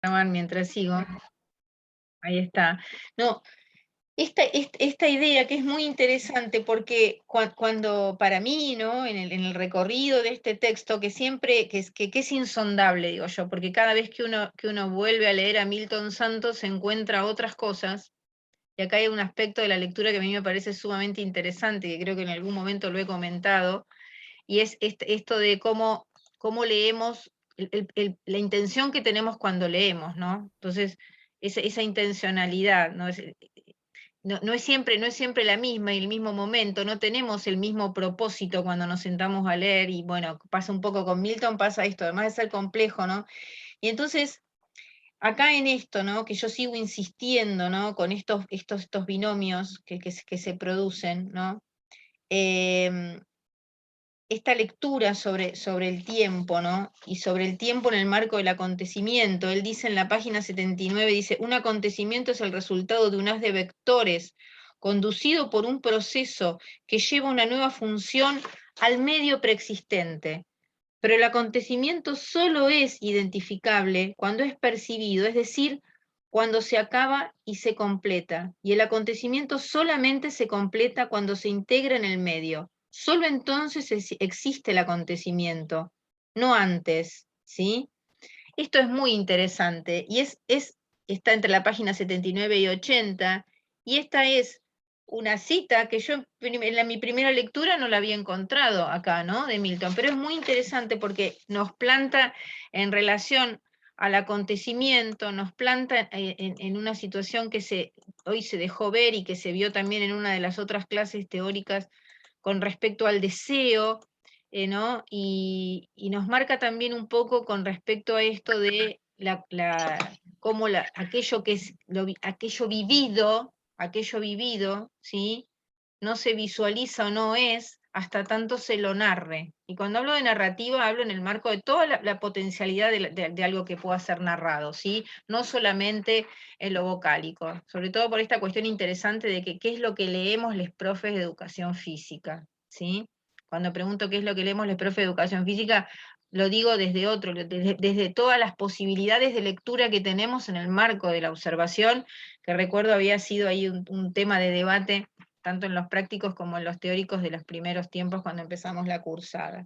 Mientras sigo. Ahí está. No, esta idea que es muy interesante porque cuando para mí, ¿no? En el recorrido de este texto, que siempre, que es insondable, digo yo, porque cada vez que uno vuelve a leer a Milton Santos se encuentra otras cosas, y acá hay un aspecto de la lectura que a mí me parece sumamente interesante, que creo que en algún momento lo he comentado, y es esto de cómo leemos, la intención que tenemos cuando leemos, ¿no? Entonces, esa intencionalidad, ¿no? No es siempre la misma y el mismo momento, no tenemos el mismo propósito cuando nos sentamos a leer, y bueno, pasa un poco con Milton, pasa esto, además de ser complejo, ¿no? Y entonces, acá en esto, ¿no? Que yo sigo insistiendo, ¿no? Con estos binomios que se producen, ¿no? Esta lectura sobre el tiempo, ¿no? Y sobre el tiempo en el marco del acontecimiento. Él dice en la página 79, dice, un acontecimiento es el resultado de un haz de vectores conducido por un proceso que lleva una nueva función al medio preexistente. Pero el acontecimiento solo es identificable cuando es percibido, es decir, cuando se acaba y se completa. Y el acontecimiento solamente se completa cuando se integra en el medio. Solo entonces existe el acontecimiento, no antes, ¿sí? Esto es muy interesante y está entre la página 79 y 80, y esta es una cita que yo en mi primera lectura no la había encontrado acá, ¿no? De Milton, pero es muy interesante porque nos planta en relación al acontecimiento, nos planta en una situación que hoy se dejó ver y que se vio también en una de las otras clases teóricas con respecto al deseo, ¿no? Y nos marca también un poco con respecto a esto de cómo aquello que es aquello vivido, ¿sí? No se visualiza o no es hasta tanto se lo narre. Y cuando hablo de narrativa, hablo en el marco de toda la potencialidad de algo que pueda ser narrado, ¿sí? No solamente en lo vocálico, sobre todo por esta cuestión interesante de que qué es lo que leemos los profes de educación física, ¿sí? Cuando pregunto qué es lo que leemos los profes de educación física, lo digo desde todas las posibilidades de lectura que tenemos en el marco de la observación, que recuerdo había sido ahí un tema de debate tanto en los prácticos como en los teóricos de los primeros tiempos cuando empezamos la cursada.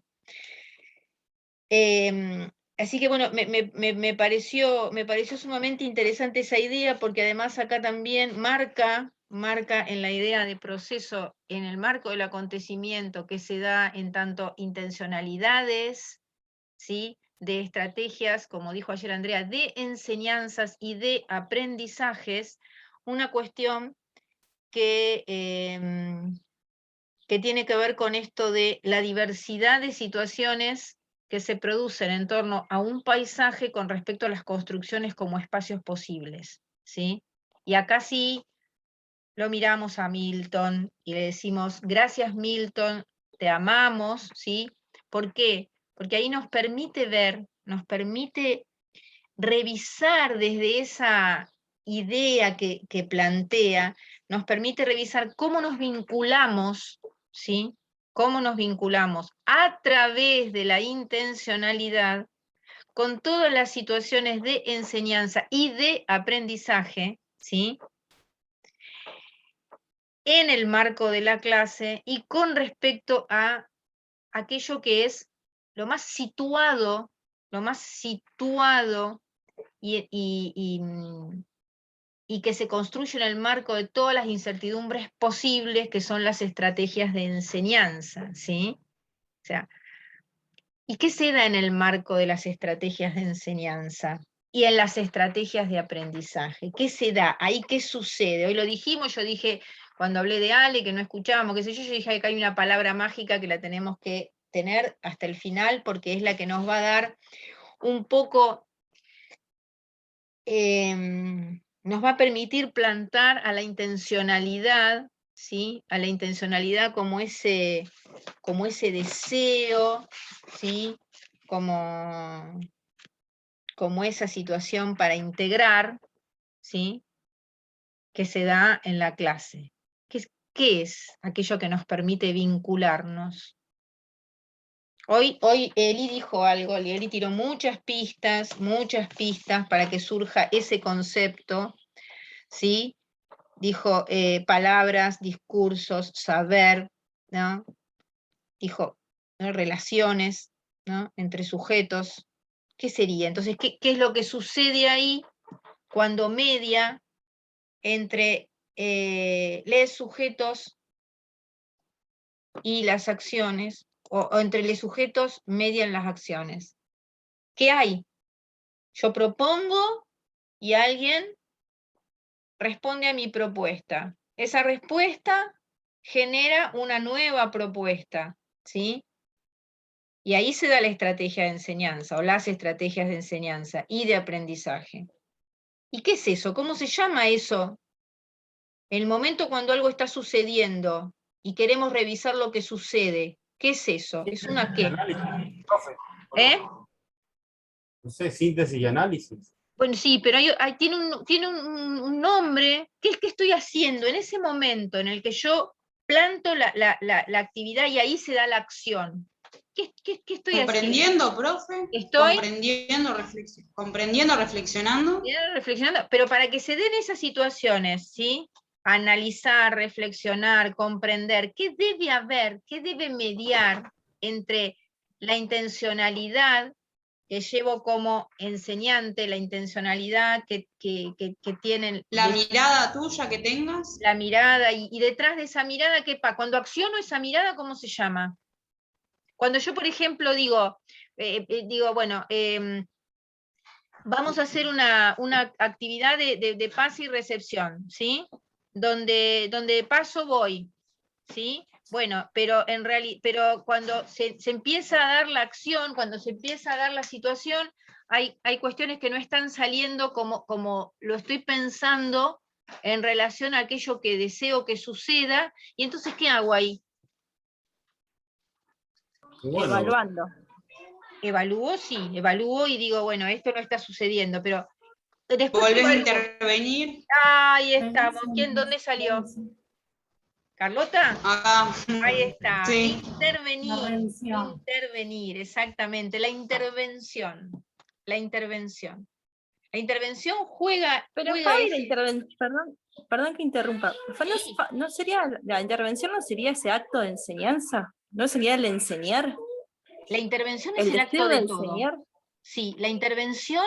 Así que bueno, me pareció sumamente interesante esa idea, porque además acá también marca en la idea de proceso, en el marco del acontecimiento que se da en tanto intencionalidades, ¿sí? De estrategias, como dijo ayer Andrea, de enseñanzas y de aprendizajes, una cuestión que tiene que ver con esto de la diversidad de situaciones que se producen en torno a un paisaje con respecto a las construcciones como espacios posibles, ¿sí? Y acá sí lo miramos a Milton y le decimos, gracias Milton, te amamos, ¿sí? ¿Por qué? Porque ahí nos permite ver, nos permite revisar desde esa idea que plantea, nos permite revisar cómo nos vinculamos, ¿sí? Cómo nos vinculamos a través de la intencionalidad con todas las situaciones de enseñanza y de aprendizaje, ¿sí? En el marco de la clase y con respecto a aquello que es lo más situado y que se construye en el marco de todas las incertidumbres posibles que son las estrategias de enseñanza, ¿sí? O sea, ¿y qué se da en el marco de las estrategias de enseñanza? Y en las estrategias de aprendizaje. ¿Qué se da? ¿Ahí qué sucede? Hoy lo dijimos, yo dije, cuando hablé de Ale, que no escuchábamos, qué sé yo dije que hay una palabra mágica que la tenemos que tener hasta el final, porque es la que nos va a dar un poco nos va a permitir plantar a la intencionalidad, ¿sí? A la intencionalidad como ese deseo, ¿sí? Como esa situación para integrar, ¿sí? Que se da en la clase. ¿Qué es aquello que nos permite vincularnos? Hoy Eli dijo algo, Eli tiró muchas pistas para que surja ese concepto, ¿sí? Dijo palabras, discursos, saber, ¿no? Dijo, ¿no? Relaciones, ¿no? Entre sujetos. ¿Qué sería? Entonces, ¿qué es lo que sucede ahí cuando media entre los sujetos y las acciones, o entre los sujetos median las acciones? ¿Qué hay? Yo propongo y alguien responde a mi propuesta. Esa respuesta genera una nueva propuesta, ¿sí? Y ahí se da la estrategia de enseñanza, o las estrategias de enseñanza y de aprendizaje. ¿Y qué es eso? ¿Cómo se llama eso? El momento cuando algo está sucediendo y queremos revisar lo que sucede. ¿Qué es eso? ¿Es una qué? Análisis, profe. ¿Eh? No sé, síntesis y análisis. Bueno, sí, pero tiene un nombre. ¿Qué es que estoy haciendo en ese momento en el que yo planto la actividad y ahí se da la acción? ¿Qué estoy haciendo? Comprendiendo, profe. Estoy Comprendiendo, reflexionando. reflexionando, pero para que se den esas situaciones, ¿sí? Analizar, reflexionar, comprender, ¿qué debe haber, qué debe mediar entre la intencionalidad que llevo como enseñante, la intencionalidad que tienen La mirada tuya que tengas. la mirada, y detrás de esa mirada, ¿qué pasa? Cuando acciono esa mirada, ¿cómo se llama? Cuando yo, por ejemplo, digo, bueno, vamos a hacer una actividad de pase y recepción, ¿sí? Donde paso voy, ¿sí? Bueno, pero pero cuando se empieza a dar la acción, cuando se empieza a dar la situación, hay cuestiones que no están saliendo como lo estoy pensando en relación a aquello que deseo que suceda, y entonces, ¿qué hago ahí? Bueno, Evaluando. Evalúo, sí, evalúo y digo, bueno, esto no está sucediendo, pero después Volvés a evalúo. intervenir. Ahí estamos. ¿Dónde salió? ¿Carlota? Acá. Ahí está. Sí. Intervenir, exactamente. La intervención. La intervención. La intervención juega Pero Fabi, la intervención, perdón que interrumpa. ¿No sería la intervención, no sería ese acto de enseñanza? ¿No sería el enseñar? La intervención es ¿El el acto deseo de de todo. enseñar? Sí, la intervención.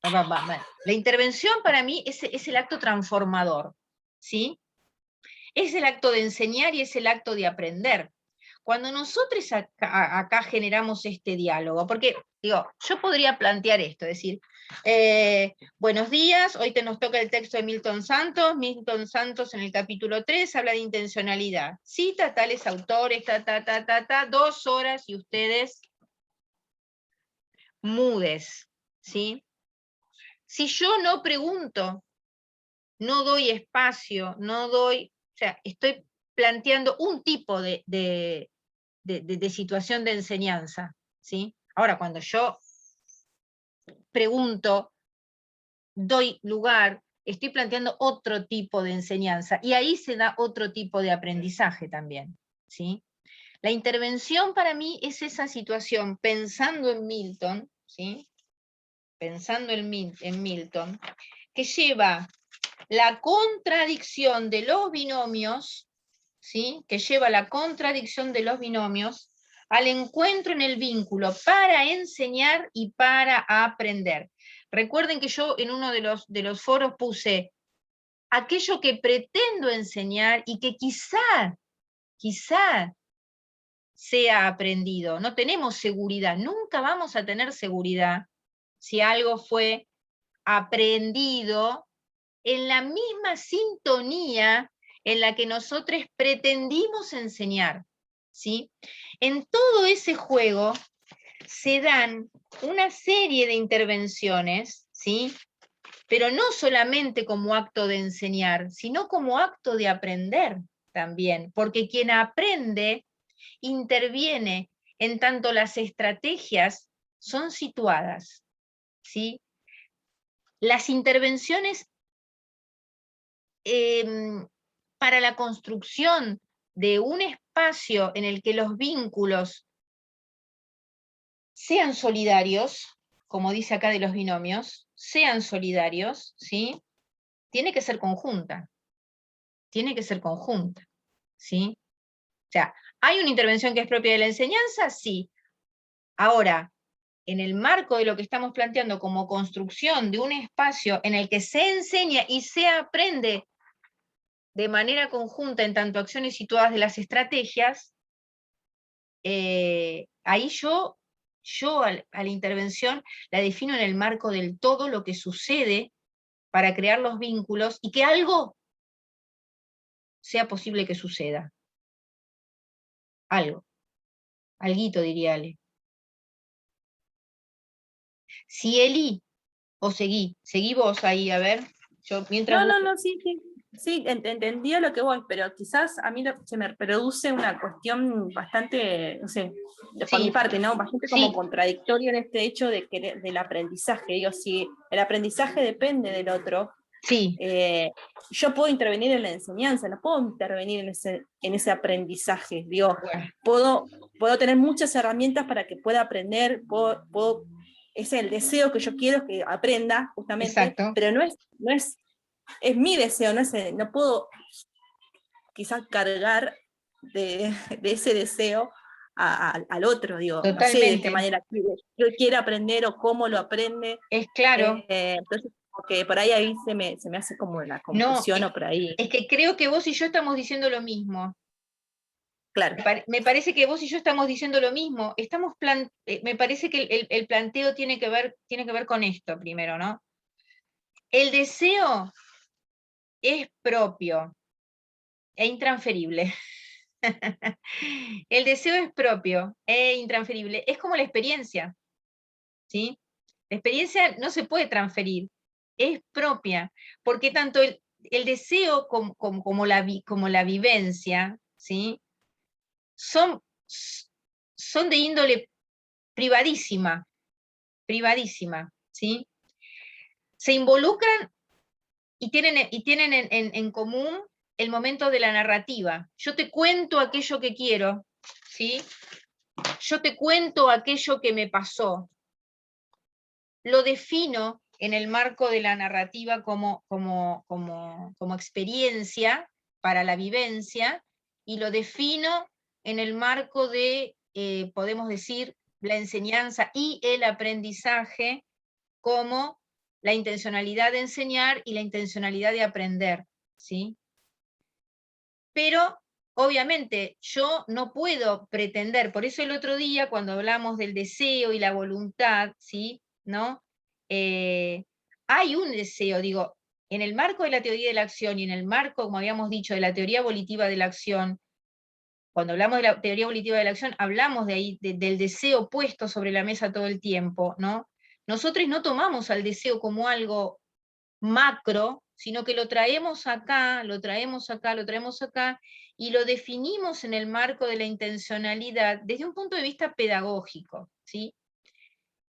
La intervención para mí es el acto transformador. ¿Sí? Es el acto de enseñar y es el acto de aprender. Cuando nosotros acá generamos este diálogo, porque digo, yo podría plantear esto, es decir, buenos días, hoy nos toca el texto de Milton Santos en el capítulo 3 habla de intencionalidad, cita tales autores, 2 horas y ustedes mudes, ¿sí? Si yo no pregunto, no doy espacio, o sea, estoy planteando un tipo de situación de enseñanza, ¿sí? Ahora, cuando yo pregunto, doy lugar, estoy planteando otro tipo de enseñanza, y ahí se da otro tipo de aprendizaje también, ¿sí? La intervención para mí es esa situación, pensando en Milton, ¿sí? Pensando en Milton, que lleva la contradicción de los binomios, ¿sí? Que lleva la contradicción de los binomios al encuentro en el vínculo para enseñar y para aprender. Recuerden que yo en uno de los foros puse aquello que pretendo enseñar y que quizá sea aprendido. No tenemos seguridad, nunca vamos a tener seguridad si algo fue aprendido en la misma sintonía en la que nosotros pretendimos enseñar, ¿sí? En todo ese juego se dan una serie de intervenciones, ¿sí? Pero no solamente como acto de enseñar, sino como acto de aprender también, porque quien aprende interviene en tanto las estrategias son situadas, ¿sí? Las intervenciones para la construcción de un espacio en el que los vínculos sean solidarios, como dice acá de los binomios, sean solidarios, ¿sí? Tiene que ser conjunta. Tiene que ser conjunta, ¿sí? O sea, ¿hay una intervención que es propia de la enseñanza? Sí. Ahora, en el marco de lo que estamos planteando como construcción de un espacio en el que se enseña y se aprende de manera conjunta en tanto acciones situadas de las estrategias, ahí yo a la intervención la defino en el marco del todo lo que sucede para crear los vínculos y que algo sea posible que suceda. Algo. Alguito, diría Ale. Si Eli, o seguí vos ahí, a ver, yo mientras... No, sí, entendía lo que voy, pero quizás a mí se me produce una cuestión bastante, no sé, por Sí, mi parte, ¿no? Bastante sí. como contradictorio en este hecho del aprendizaje. Digo, si el aprendizaje depende del otro, Sí, yo puedo intervenir en la enseñanza, no puedo intervenir en ese aprendizaje. Digo, bueno, puedo tener muchas herramientas para que pueda aprender, es el deseo que yo quiero que aprenda, justamente, exacto. pero no es mi deseo, no puedo quizás cargar de ese deseo al otro, digo, no sé de qué Totalmente. manera quiere aprender o cómo lo aprende. Es claro. Entonces, porque por ahí se me hace como la No, confusión o por ahí, es que creo que vos y yo estamos diciendo lo mismo. claro. Me parece que vos y yo estamos diciendo lo mismo. Me parece que el planteo tiene que ver con esto primero, ¿no? El deseo es propio e intransferible. El deseo es propio e intransferible. Es como la experiencia, ¿sí? La experiencia no se puede transferir, es propia, porque tanto el deseo como la vivencia, ¿sí? Son de índole privadísima, ¿sí? Se involucran y tienen en común el momento de la narrativa. Yo te cuento aquello que quiero, ¿sí? Yo te cuento aquello que me pasó. Lo defino en el marco de la narrativa como experiencia para la vivencia, y lo defino en el marco de, podemos decir, la enseñanza y el aprendizaje como la intencionalidad de enseñar y la intencionalidad de aprender, ¿sí? Pero, obviamente, yo no puedo pretender, por eso el otro día, cuando hablamos del deseo y la voluntad, ¿sí? ¿No? Hay un deseo, digo, en el marco de la teoría de la acción y en el marco, como habíamos dicho, de la teoría volitiva de la acción, cuando hablamos de la teoría volitiva de la acción, hablamos de ahí, del deseo puesto sobre la mesa todo el tiempo, ¿no? Nosotros no tomamos al deseo como algo macro, sino que lo traemos acá, lo traemos acá, lo traemos acá, y lo definimos en el marco de la intencionalidad desde un punto de vista pedagógico, ¿sí?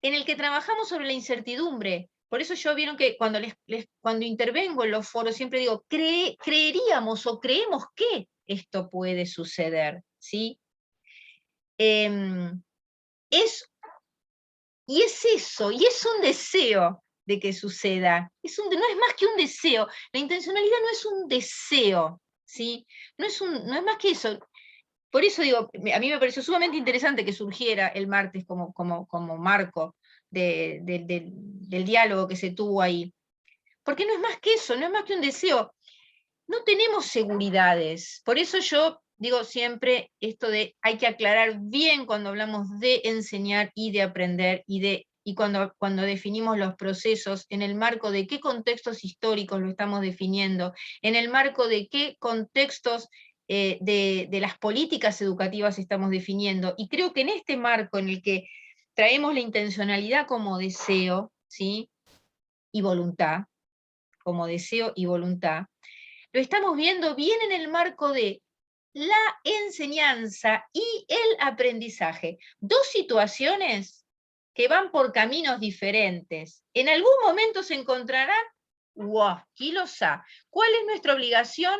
En el que trabajamos sobre la incertidumbre. Por eso yo vieron que cuando intervengo en los foros siempre digo, creeríamos o creemos que esto puede suceder, ¿sí? Y es eso, y es un deseo de que suceda. No es más que un deseo. La intencionalidad no es un deseo, ¿sí? No es más que eso. Por eso digo, a mí me pareció sumamente interesante que surgiera el martes como marco del diálogo que se tuvo ahí. Porque no es más que eso, no es más que un deseo. No tenemos seguridades. Por eso yo digo siempre esto de hay que aclarar bien cuando hablamos de enseñar y de aprender y cuando definimos los procesos, en el marco de qué contextos históricos lo estamos definiendo, en el marco de qué contextos de las políticas educativas estamos definiendo. Y creo que en este marco en el que traemos la intencionalidad como deseo, ¿sí? Y voluntad, como deseo y voluntad, lo estamos viendo bien en el marco de la enseñanza y el aprendizaje. Dos situaciones que van por caminos diferentes. En algún momento se encontrarán, ¡wow! Kilosa. ¿Cuál es nuestra obligación?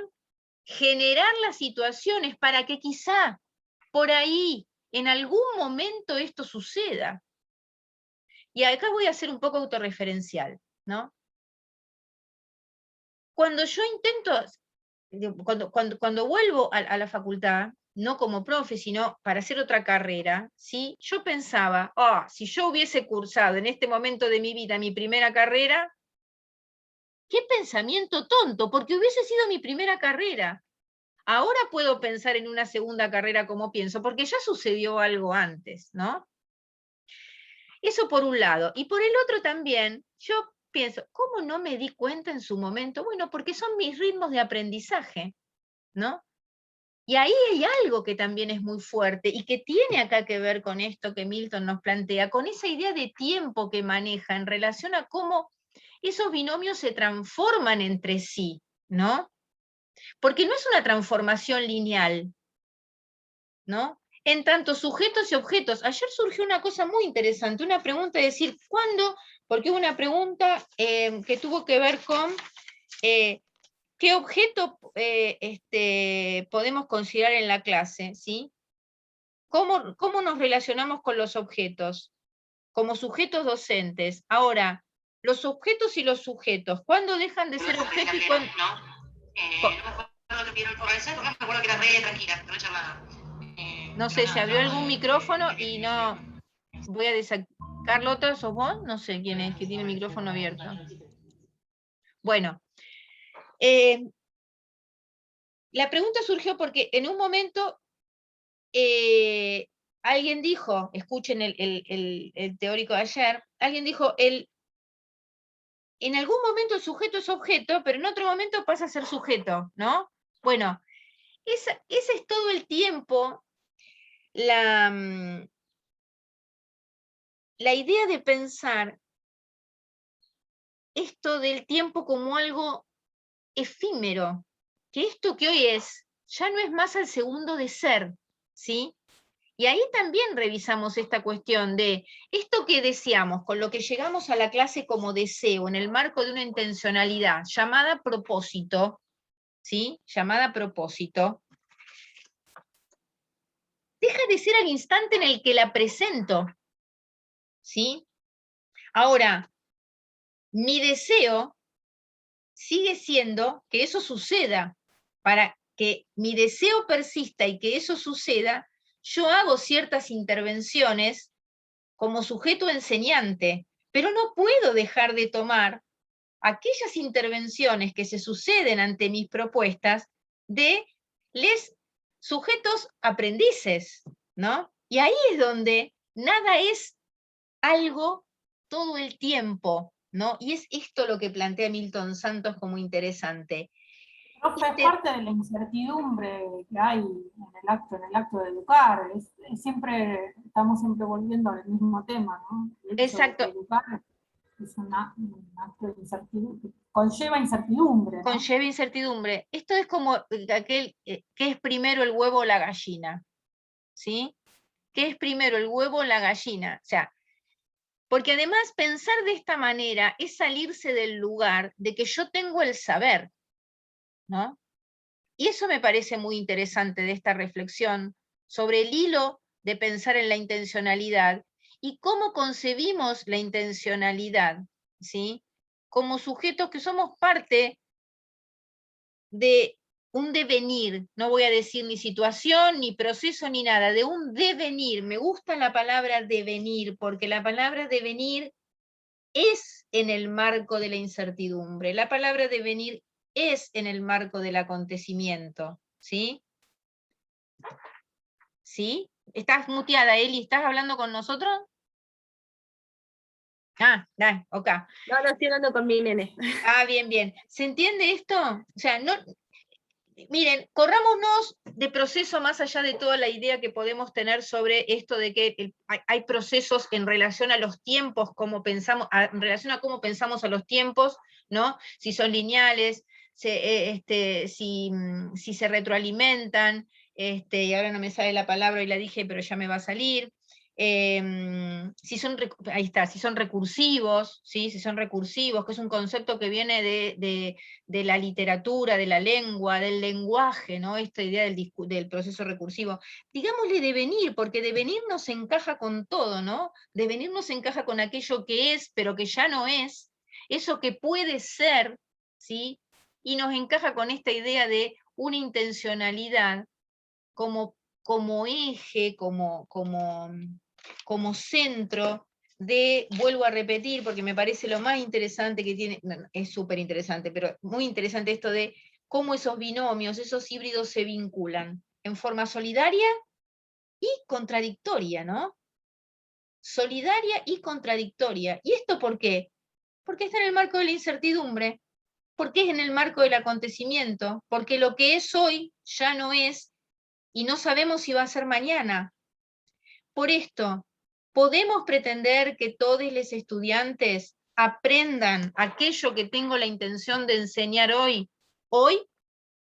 Generar las situaciones para que quizá por ahí en algún momento esto suceda. Y acá voy a ser un poco autorreferencial, ¿no? Cuando yo intento, cuando vuelvo a la facultad, no como profe, sino para hacer otra carrera, ¿sí? Yo pensaba, si yo hubiese cursado en este momento de mi vida mi primera carrera, qué pensamiento tonto, porque hubiese sido mi primera carrera. Ahora puedo pensar en una segunda carrera como pienso, porque ya sucedió algo antes, ¿no? Eso por un lado. Y por el otro también, yo pienso, ¿cómo no me di cuenta en su momento? Bueno, porque son mis ritmos de aprendizaje, ¿no? Y ahí hay algo que también es muy fuerte y que tiene acá que ver con esto que Milton nos plantea, con esa idea de tiempo que maneja en relación a cómo esos binomios se transforman entre sí, ¿no? Porque no es una transformación lineal, ¿no? En tanto sujetos y objetos. Ayer surgió una cosa muy interesante, una pregunta de decir, ¿cuándo? Porque hubo una pregunta que tuvo que ver con qué objeto podemos considerar en la clase, ¿sí? ¿Cómo nos relacionamos con los objetos? Como sujetos docentes. Ahora, los objetos y los sujetos, ¿cuándo dejan de ser objetos y cuándo? No sé, se abrió algún micrófono y no... Voy a desactivar. Carlota, ¿sos vos? No sé quién es que tiene el micrófono abierto. Bueno, la pregunta surgió porque en un momento alguien dijo, escuchen el teórico de ayer, alguien dijo, en algún momento el sujeto es objeto, pero en otro momento pasa a ser sujeto, ¿no? Bueno, ese es todo el tiempo la idea de pensar esto del tiempo como algo efímero, que esto que hoy es, ya no es más al segundo de ser, ¿sí? Y ahí también revisamos esta cuestión de esto que deseamos, con lo que llegamos a la clase como deseo, en el marco de una intencionalidad llamada propósito, ¿sí? Llamada propósito, deja de ser al instante en el que la presento, ¿sí? Ahora, mi deseo sigue siendo que eso suceda. Para que mi deseo persista y que eso suceda, yo hago ciertas intervenciones como sujeto enseñante, pero no puedo dejar de tomar aquellas intervenciones que se suceden ante mis propuestas de les sujetos aprendices, ¿no? Y ahí es donde nada es algo todo el tiempo, ¿no? Y es esto lo que plantea Milton Santos como interesante. Profe, es parte de la incertidumbre que hay en el acto de educar. Estamos siempre volviendo al mismo tema, ¿no? Exacto. Educar es un acto de incertidumbre, conlleva incertidumbre, ¿no? Conlleva incertidumbre. Esto es como aquel, ¿qué es primero el huevo o la gallina? ¿Sí? ¿Qué es primero el huevo o la gallina? O sea, porque además pensar de esta manera es salirse del lugar de que yo tengo el saber, ¿no? Y eso me parece muy interesante de esta reflexión sobre el hilo de pensar en la intencionalidad y cómo concebimos la intencionalidad, ¿sí? Como sujetos que somos parte de un devenir, no voy a decir ni situación, ni proceso, ni nada, de un devenir. Me gusta la palabra devenir, porque la palabra devenir es en el marco de la incertidumbre. La palabra devenir es en el marco del acontecimiento, ¿sí? ¿Sí? ¿Estás muteada, Eli? ¿Estás hablando con nosotros? Dale, ok. No, estoy hablando con mi nene. Bien, bien. ¿Se entiende esto? O sea, no... Miren, corrámonos de proceso más allá de toda la idea que podemos tener sobre esto de que hay procesos en relación a los tiempos, en relación a cómo pensamos a los tiempos, ¿no? Si son lineales, si se retroalimentan, y ahora no me sale la palabra y la dije, pero ya me va a salir, ahí está, si son recursivos, ¿sí? Si son recursivos, que es un concepto que viene de la literatura, de la lengua, del lenguaje, ¿no? Esta idea del proceso recursivo. Digámosle devenir, porque devenir nos encaja con todo, ¿no? Devenir nos encaja con aquello que es, pero que ya no es, eso que puede ser, ¿sí? Y nos encaja con esta idea de una intencionalidad como eje, como centro de, vuelvo a repetir, porque me parece lo más interesante que tiene, es súper interesante, pero muy interesante esto de cómo esos binomios, esos híbridos se vinculan en forma solidaria y contradictoria, ¿no? Solidaria y contradictoria. ¿Y esto por qué? Porque está en el marco de la incertidumbre, porque es en el marco del acontecimiento, porque lo que es hoy ya no es, y no sabemos si va a ser mañana. Por esto, ¿podemos pretender que todos los estudiantes aprendan aquello que tengo la intención de enseñar hoy? ¿Hoy?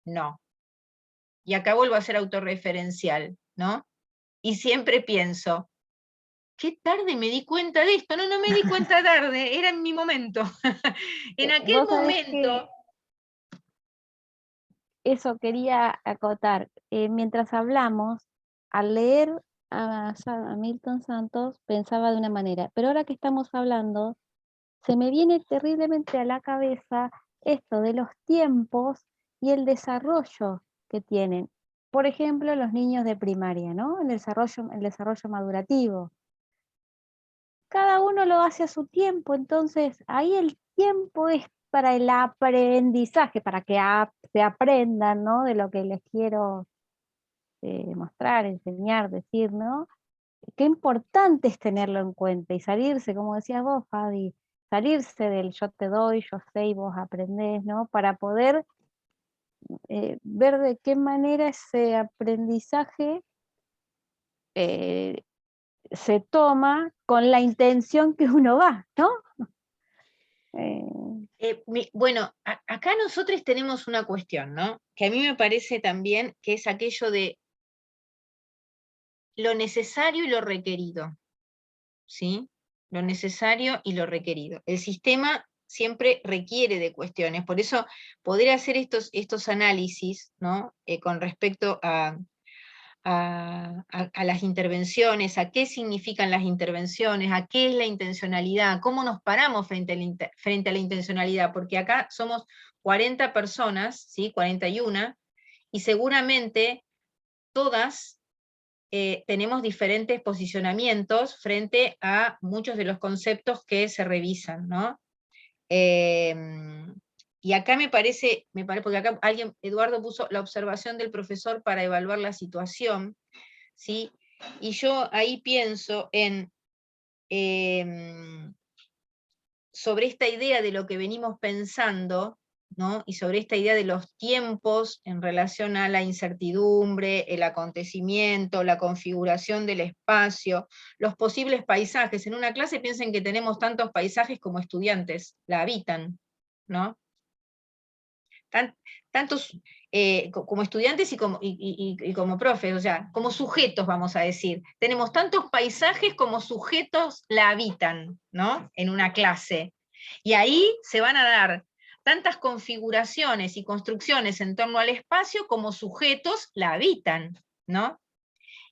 No. Y acá vuelvo a ser autorreferencial, ¿no? Y siempre pienso, qué tarde me di cuenta de esto. No, no me di cuenta tarde, era en mi momento. En aquel Vos sabés que momento... eso quería acotar. Mientras hablamos, al leer a Milton Santos, pensaba de una manera, pero ahora que estamos hablando, se me viene terriblemente a la cabeza esto de los tiempos y el desarrollo que tienen. Por ejemplo, los niños de primaria, ¿no? El desarrollo madurativo. Cada uno lo hace a su tiempo, entonces ahí el tiempo es para el aprendizaje, para que se aprendan, ¿no? De lo que les quiero mostrar, enseñar, decir, ¿no? Qué importante es tenerlo en cuenta y salirse, como decías vos, Fabi, salirse del yo te doy, yo sé y vos aprendés, ¿no? Para poder ver de qué manera ese aprendizaje se toma con la intención que uno va, ¿no? Bueno, acá nosotros tenemos una cuestión, ¿no? Que a mí me parece también que es aquello de lo necesario y lo requerido, ¿sí? Lo necesario y lo requerido. El sistema siempre requiere de cuestiones, por eso poder hacer estos análisis, ¿no? Con respecto a las intervenciones, a qué significan las intervenciones, a qué es la intencionalidad, cómo nos paramos frente a la intencionalidad, porque acá somos 40 personas, ¿sí? 41, y seguramente todas tenemos diferentes posicionamientos frente a muchos de los conceptos que se revisan, ¿no? Y acá me parece, porque acá Eduardo puso la observación del profesor para evaluar la situación, ¿sí? Y yo ahí pienso en, sobre esta idea de lo que venimos pensando, ¿no? Y sobre esta idea de los tiempos en relación a la incertidumbre, el acontecimiento, la configuración del espacio, los posibles paisajes. En una clase piensen que tenemos tantos paisajes como estudiantes la habitan, ¿no? Tantos como estudiantes y como profes, o sea, como sujetos, vamos a decir. Tenemos tantos paisajes como sujetos la habitan, ¿no? En una clase. Y ahí se van a dar tantas configuraciones y construcciones en torno al espacio como sujetos la habitan, ¿no?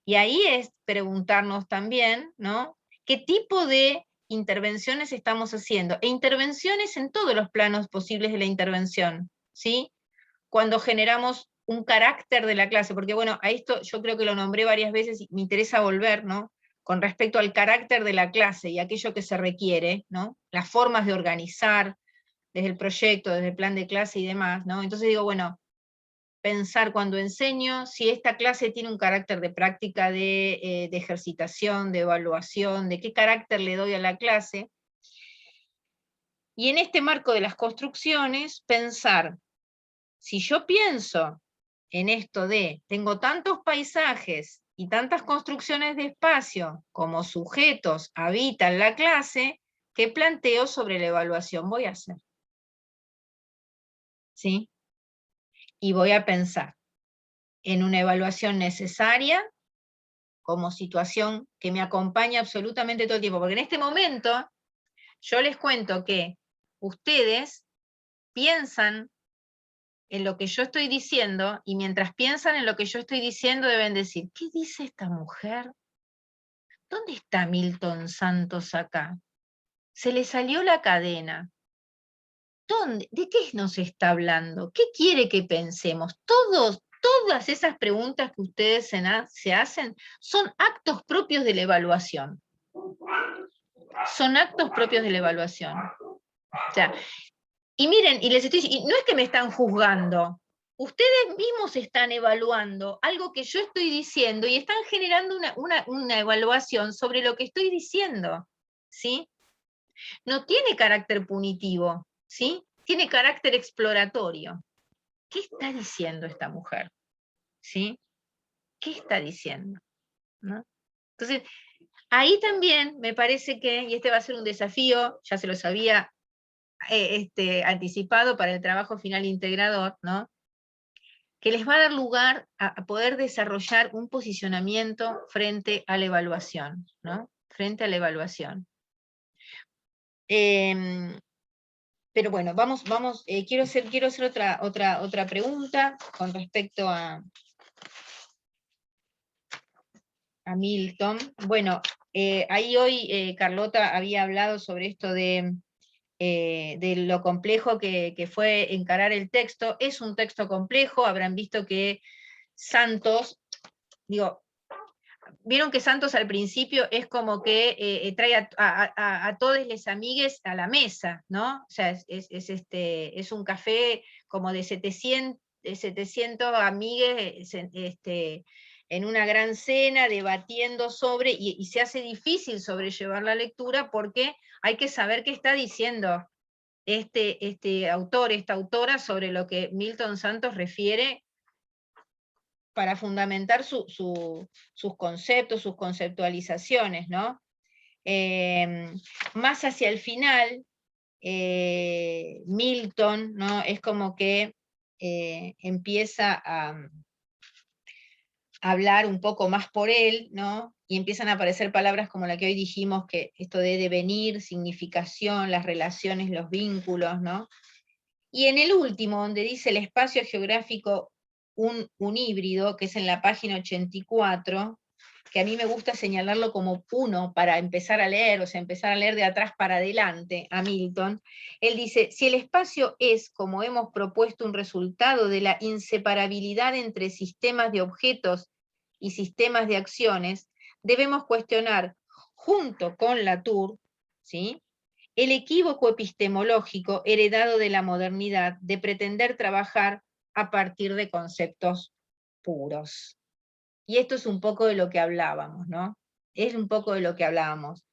Y ahí es preguntarnos también, ¿no? ¿Qué tipo de intervenciones estamos haciendo? E intervenciones en todos los planos posibles de la intervención, ¿sí? Cuando generamos un carácter de la clase, porque bueno, a esto yo creo que lo nombré varias veces y me interesa volver, ¿no? Con respecto al carácter de la clase y aquello que se requiere, ¿no? Las formas de organizar desde el proyecto, desde el plan de clase y demás, ¿no? Entonces digo, bueno, pensar cuando enseño si esta clase tiene un carácter de práctica, de ejercitación, de evaluación, de qué carácter le doy a la clase. Y en este marco de las construcciones, pensar, si yo pienso en esto de, tengo tantos paisajes y tantas construcciones de espacio como sujetos habitan la clase, ¿qué planteo sobre la evaluación voy a hacer? ¿Sí? Y voy a pensar en una evaluación necesaria como situación que me acompaña absolutamente todo el tiempo, porque en este momento yo les cuento que ustedes piensan en lo que yo estoy diciendo, y mientras piensan en lo que yo estoy diciendo deben decir, ¿qué dice esta mujer? ¿Dónde está Milton Santos acá? Se le salió la cadena. ¿Dónde? ¿De qué nos está hablando? ¿Qué quiere que pensemos? Todas esas preguntas que ustedes se hacen son actos propios de la evaluación. Son actos propios de la evaluación. O sea, y miren, y les estoy diciendo, no es que me están juzgando, ustedes mismos están evaluando algo que yo estoy diciendo y están generando una evaluación sobre lo que estoy diciendo, ¿sí? No tiene carácter punitivo, ¿sí? Tiene carácter exploratorio. ¿Qué está diciendo esta mujer? ¿Sí? ¿Qué está diciendo? ¿No? Entonces, ahí también me parece que, y este va a ser un desafío, ya se los había anticipado para el trabajo final integrador, ¿no? Que les va a dar lugar a poder desarrollar un posicionamiento frente a la evaluación, ¿no? Frente a la evaluación. Pero bueno, quiero hacer otra pregunta con respecto a Milton. Bueno, ahí hoy Carlota había hablado sobre esto de lo complejo que fue encarar el texto. Es un texto complejo, habrán visto que Santos, vieron que Santos al principio es como que trae a todos les amigues a la mesa, ¿no? O sea, es un café como de 700 amigues en una gran cena, debatiendo sobre, y se hace difícil sobrellevar la lectura porque hay que saber qué está diciendo este autor, esta autora, sobre lo que Milton Santos refiere para fundamentar sus conceptos, sus conceptualizaciones, ¿no? Más hacia el final, Milton, ¿no? Es como que empieza a hablar un poco más por él, ¿no? Y empiezan a aparecer palabras como la que hoy dijimos, que esto de devenir, significación, las relaciones, los vínculos, ¿no? Y en el último, donde dice el espacio geográfico un híbrido, que es en la página 84, que a mí me gusta señalarlo como uno para empezar a leer, o sea, empezar a leer de atrás para adelante a Milton, él dice, si el espacio es, como hemos propuesto, un resultado de la inseparabilidad entre sistemas de objetos y sistemas de acciones, debemos cuestionar, junto con Latour, ¿sí?, el equívoco epistemológico heredado de la modernidad de pretender trabajar a partir de conceptos puros. Y esto es un poco de lo que hablábamos, ¿no? Es un poco de lo que hablábamos.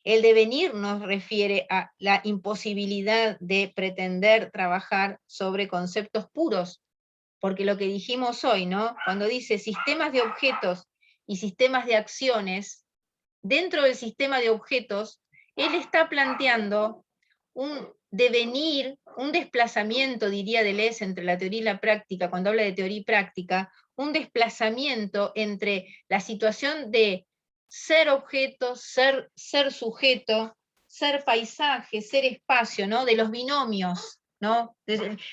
El devenir nos refiere a la imposibilidad de pretender trabajar sobre conceptos puros, porque lo que dijimos hoy, ¿no? Cuando dice sistemas de objetos y sistemas de acciones, dentro del sistema de objetos, él está planteando un devenir, un desplazamiento, diría Deleuze, entre la teoría y la práctica, cuando habla de teoría y práctica, un desplazamiento entre la situación de ser objeto, ser sujeto, ser paisaje, ser espacio, ¿no? De los binomios, ¿no?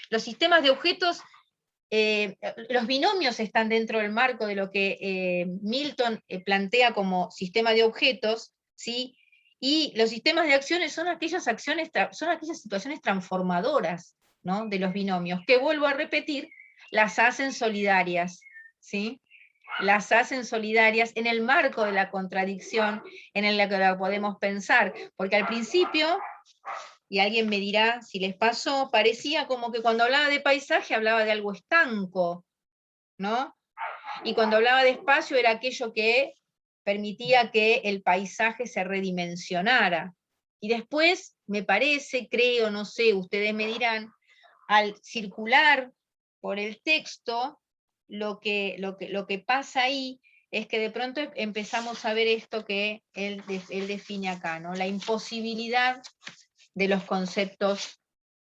Los sistemas de objetos, los binomios están dentro del marco de lo que Milton plantea como sistema de objetos, ¿sí? Y los sistemas de acciones son aquellas situaciones transformadoras, ¿no?, de los binomios, que vuelvo a repetir, las hacen solidarias, ¿sí? Las hacen solidarias en el marco de la contradicción en el que la podemos pensar, porque al principio, y alguien me dirá si les pasó, parecía como que cuando hablaba de paisaje hablaba de algo estanco, ¿no? Y cuando hablaba de espacio era aquello que permitía que el paisaje se redimensionara. Y después, me parece, creo, no sé, ustedes me dirán, al circular por el texto, lo que pasa ahí es que de pronto empezamos a ver esto que él define acá, ¿no? La imposibilidad de los conceptos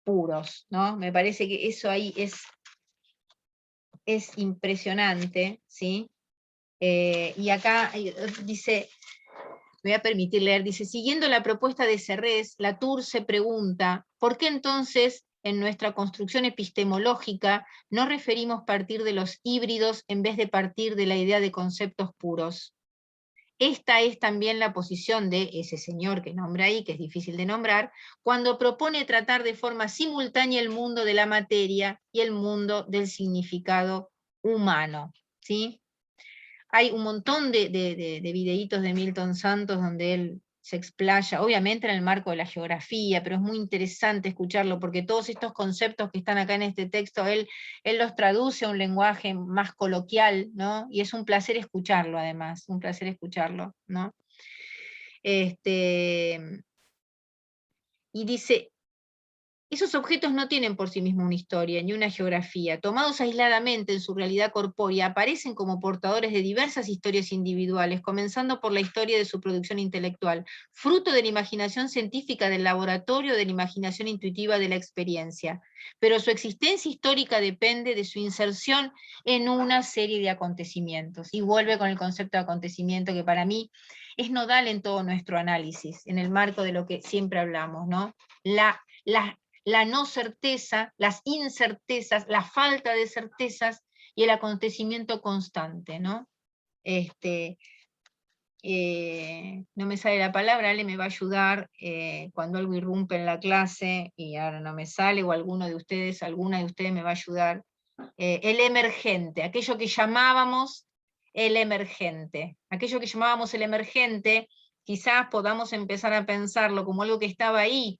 puros, ¿no? Me parece que eso ahí es impresionante, ¿sí? Y acá dice, me voy a permitir leer, dice, siguiendo la propuesta de Serres, Latour se pregunta, ¿por qué entonces en nuestra construcción epistemológica no referimos partir de los híbridos en vez de partir de la idea de conceptos puros? Esta es también la posición de ese señor que nombra ahí, que es difícil de nombrar, cuando propone tratar de forma simultánea el mundo de la materia y el mundo del significado humano, ¿sí? Hay un montón de videitos de Milton Santos donde él se explaya, obviamente en el marco de la geografía, pero es muy interesante escucharlo, porque todos estos conceptos que están acá en este texto, él los traduce a un lenguaje más coloquial, ¿no? Y es un placer escucharlo además, un placer escucharlo, ¿no? Y dice, esos objetos no tienen por sí mismos una historia, ni una geografía. Tomados aisladamente en su realidad corpórea, aparecen como portadores de diversas historias individuales, comenzando por la historia de su producción intelectual, fruto de la imaginación científica del laboratorio, de la imaginación intuitiva de la experiencia. Pero su existencia histórica depende de su inserción en una serie de acontecimientos. Y vuelve con el concepto de acontecimiento, que para mí es nodal en todo nuestro análisis, en el marco de lo que siempre hablamos, ¿no? La no certeza, las incertezas, la falta de certezas y el acontecimiento constante, ¿no? No me sale la palabra, Ale me va a ayudar cuando algo irrumpe en la clase y ahora no me sale, o alguna de ustedes me va a ayudar. El emergente, aquello que llamábamos el emergente. Aquello que llamábamos el emergente, quizás podamos empezar a pensarlo como algo que estaba ahí,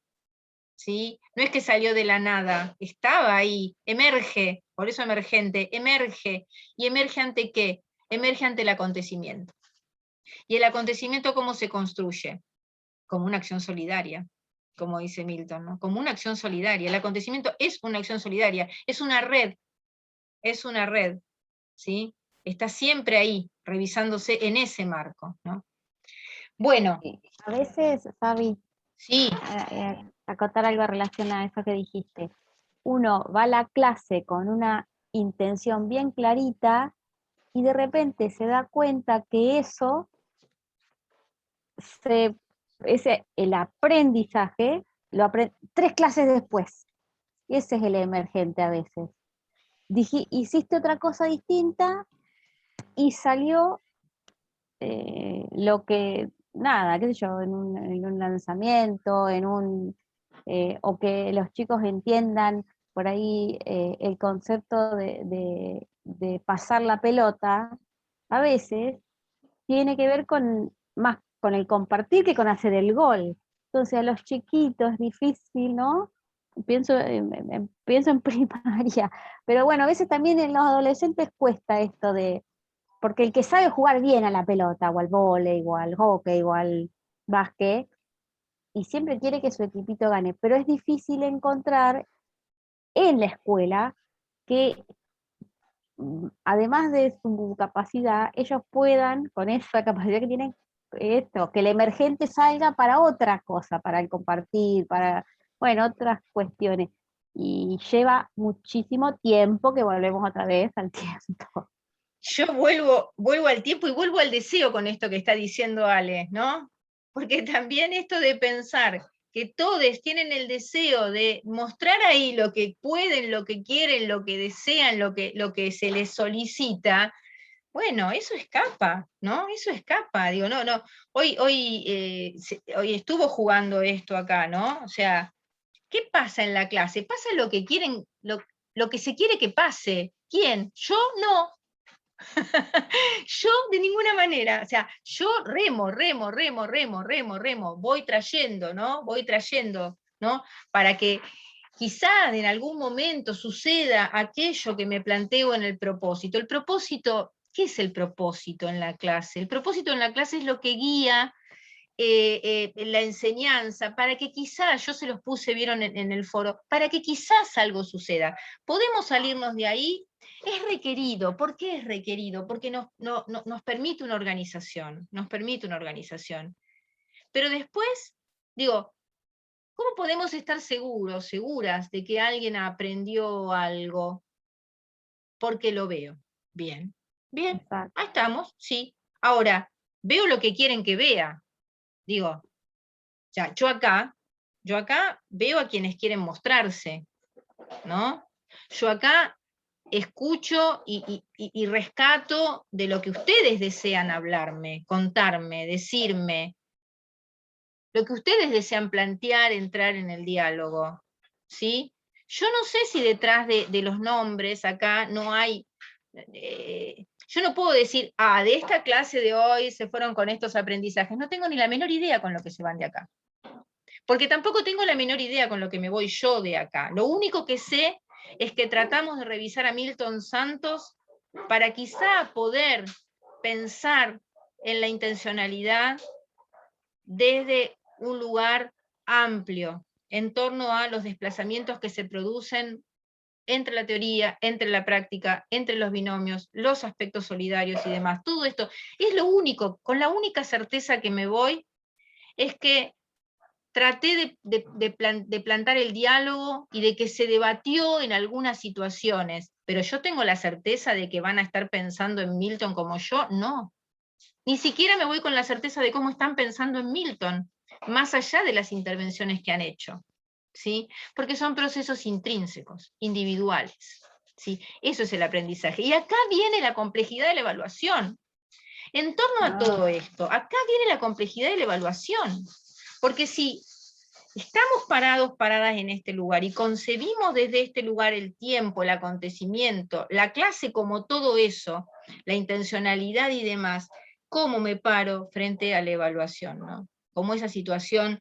¿sí? No es que salió de la nada, estaba ahí, emerge, por eso emergente, emerge. ¿Y emerge ante qué? Emerge ante el acontecimiento. ¿Y el acontecimiento cómo se construye? Como una acción solidaria, como dice Milton, ¿no? Como una acción solidaria. El acontecimiento es una acción solidaria, es una red, ¿sí? Está siempre ahí, revisándose en ese marco, ¿no? Bueno. A veces, Fabi, sí. Acotar algo relacionado a eso que dijiste. Uno va a la clase con una intención bien clarita y de repente se da cuenta que eso, el aprendizaje, lo aprende 3 clases después. Y ese es el emergente a veces. Hiciste otra cosa distinta y salió lo que, nada, qué sé yo, en un lanzamiento, o que los chicos entiendan por ahí el concepto de pasar la pelota, a veces tiene que ver más con el compartir que con hacer el gol. Entonces a los chiquitos es difícil, ¿no? Pienso en primaria, pero bueno, a veces también en los adolescentes cuesta esto porque el que sabe jugar bien a la pelota, o al vóley, o al hockey, o al básquet, y siempre quiere que su equipito gane, pero es difícil encontrar en la escuela que, además de su capacidad, ellos puedan, con esa capacidad que tienen, que el emergente salga para otra cosa, para el compartir, para, bueno, otras cuestiones. Y lleva muchísimo tiempo que volvemos otra vez al tiempo. Yo vuelvo al tiempo y vuelvo al deseo con esto que está diciendo Ale, ¿no? Porque también esto de pensar que todos tienen el deseo de mostrar ahí lo que pueden, lo que quieren, lo que desean, lo que se les solicita, bueno, eso escapa, ¿no? Eso escapa, digo, no. Hoy estuvo jugando esto acá, ¿no? O sea, ¿qué pasa en la clase? Pasa lo que quieren, lo que se quiere que pase. ¿Quién? Yo no. Yo de ninguna manera, o sea, yo remo, voy trayendo, ¿no? Para que quizá en algún momento suceda aquello que me planteo en el propósito. El propósito, ¿qué es el propósito en la clase? El propósito en la clase es lo que guía la enseñanza, para que quizás, yo se los puse, vieron en el foro, para que quizás algo suceda. ¿Podemos salirnos de ahí? Es requerido. ¿Por qué es requerido? Porque nos permite una organización, Pero después, digo, ¿cómo podemos estar seguras de que alguien aprendió algo? Porque lo veo. Bien. Bien, Exacto. ahí estamos, sí. Ahora, veo lo que quieren que vea. Digo, ya, yo acá veo a quienes quieren mostrarse, ¿no? Yo acá escucho y rescato de lo que ustedes desean hablarme, contarme, decirme, lo que ustedes desean plantear, entrar en el diálogo, ¿sí? Yo no sé si detrás de los nombres acá no hay... yo no puedo decir, de esta clase de hoy se fueron con estos aprendizajes. No tengo ni la menor idea con lo que se van de acá. Porque tampoco tengo la menor idea con lo que me voy yo de acá. Lo único que sé es que tratamos de revisar a Milton Santos para quizá poder pensar en la intencionalidad desde un lugar amplio, en torno a los desplazamientos que se producen entre la teoría, entre la práctica, entre los binomios, los aspectos solidarios y demás. Todo esto es lo único, con la única certeza que me voy, es que traté de plantar el diálogo y de que se debatió en algunas situaciones, pero yo tengo la certeza de que van a estar pensando en Milton como yo, no. Ni siquiera me voy con la certeza de cómo están pensando en Milton, más allá de las intervenciones que han hecho, ¿sí? Porque son procesos intrínsecos, individuales, ¿sí? Eso es el aprendizaje. Y acá viene la complejidad de la evaluación. En torno a todo esto, acá viene la complejidad de la evaluación. Porque si estamos paradas en este lugar y concebimos desde este lugar el tiempo, el acontecimiento, la clase como todo eso, la intencionalidad y demás, ¿cómo me paro frente a la evaluación, ¿no? Como esa situación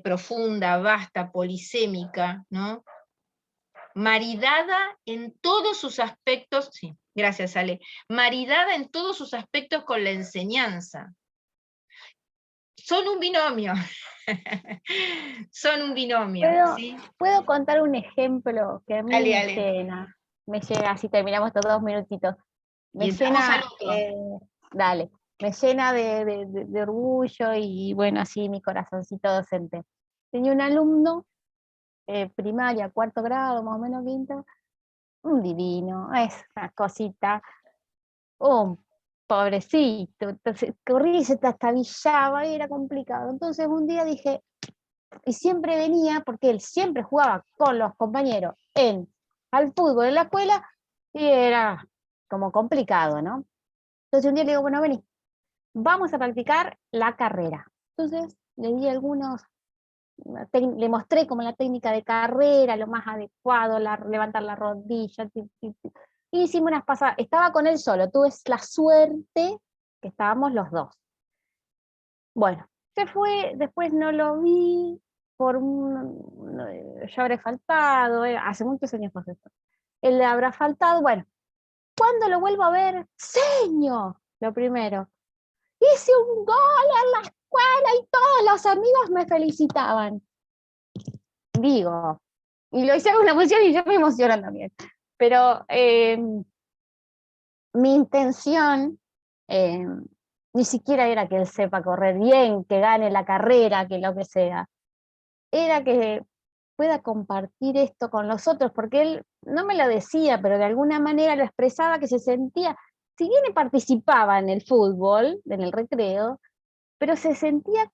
profunda, vasta, polisémica, ¿no? Maridada en todos sus aspectos, sí, gracias Ale, maridada en todos sus aspectos con la enseñanza. Son un binomio, son un binomio, ¿sí? ¿Puedo contar un ejemplo que a mí Dale, dale. me llega, así terminamos estos 2 minutitos, me Y entramos al llena, otro. dale, me llena de orgullo y bueno, así mi corazoncito docente. Tenía un alumno, primaria, 4º grado, más o menos 5º, un divino, es una cosita, un pobrecito, entonces corría y se trastabillaba y era complicado. Entonces un día dije, y siempre venía, porque él siempre jugaba con los compañeros al fútbol en la escuela, y era como complicado, ¿no? Entonces un día le digo, bueno, vení, vamos a practicar la carrera. Entonces le di le mostré como la técnica de carrera, lo más adecuado, levantar la rodilla, y hicimos unas pasadas, estaba con él solo, tuve la suerte que estábamos los dos. Bueno, se fue, después no lo vi, yo habré faltado, hace muchos años pasó esto. Él le habrá faltado, bueno, ¿cuándo lo vuelvo a ver? ¡Señor! Lo primero, hice un gol en la escuela y todos los amigos me felicitaban. Digo, y lo hice con una emoción y yo me emociono también. Pero mi intención ni siquiera era que él sepa correr bien, que gane la carrera, que lo que sea. Era que pueda compartir esto con los otros, porque él no me lo decía, pero de alguna manera lo expresaba, que se sentía, si bien participaba en el fútbol, en el recreo, pero se sentía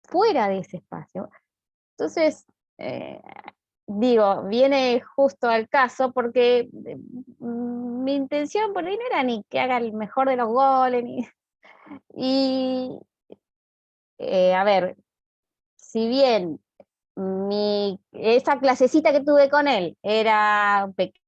fuera de ese espacio. Entonces, digo, viene justo al caso, porque mi intención por ahí no era ni que haga el mejor de los goles, y a ver, si bien esa clasecita que tuve con él era